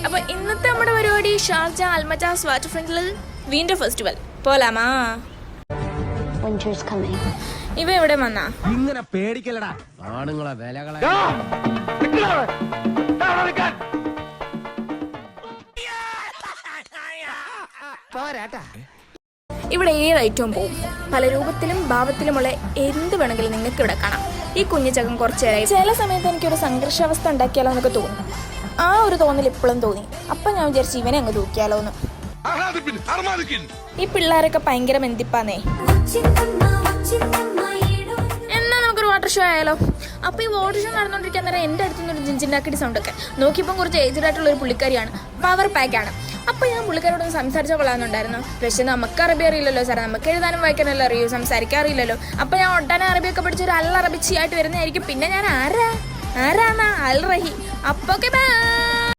അപ്പോൾ ഇന്നത്തെ നമ്മുടെ പരിപാടി ഷാർജ അൽമജാസ് വാട്ടർ ഫ്രണ്ടിൽ വിന്റർ ഫെസ്റ്റിവൽ പോലാമാ. ഇവ എവിടെ വന്നാ ഇങ്ങനെ പേടിക്കലടാ ആണുങ്ങളെ വിലകളെ. ഇവിടെ ഏത് ഐറ്റവും പോവും. പല രൂപത്തിലും ഭാവത്തിലുമുള്ള എന്ത് വേണമെങ്കിലും നിങ്ങൾക്ക് ഇവിടെ കാണാം. ഈ കുഞ്ഞു ചകം കുറച്ചു നേരമായി ചില സമയത്ത് എനിക്കൊരു സംഘർഷാവസ്ഥ ഉണ്ടാക്കിയാലോ എന്നൊക്കെ തോന്നും. ആ ഒരു തോന്നൽ ഇപ്പോഴും തോന്നി. അപ്പം ഞാൻ വിചാരിച്ചു ഇവനെ അങ്ങ് തൂക്കിയാലോ എന്ന്. ഈ പിള്ളേരൊക്കെ ഭയങ്കര മെന്തിപ്പാന്നേ. എന്നാ നമുക്കൊരു വാട്ടർ ഷോ ആയാലോ. അപ്പോൾ ഈ വാട്ടർ ഷോ നടന്നുകൊണ്ടിരിക്കാൻ നേരം എൻ്റെ അടുത്തുനിന്നൊരു ജിഞ്ചിണ്ടാക്കിയിട്ട് സൗണ്ടൊക്കെ നോക്കിയപ്പം കുറച്ച് ഏജ്ഡ് ആയിട്ടുള്ള ഒരു പുള്ളിക്കാരിയാണ്. പവർ പാക്കാണ്. അപ്പോൾ ഞാൻ പുള്ളിക്കാരോടൊന്ന് സംസാരിച്ചാൽ കൊള്ളാമെന്നുണ്ടായിരുന്നു. പക്ഷേ നമുക്ക് അറബി അറിയില്ലല്ലോ സാറേ. നമുക്ക് എഴുതാനും വായിക്കാനല്ലോ അറിയൂ, സംസാരിക്കാൻ അറിയില്ലല്ലോ. അപ്പോൾ ഞാൻ ഒട്ടനെ അറബിയൊക്കെ പഠിച്ചൊരു അൽ അറബിച്ചിയായിട്ട് വരുന്നതായിരിക്കും. പിന്നെ ഞാൻ ആരാന്നാ അൽ റഹി. അപ്പോൾ ഓക്കെ ബൈ.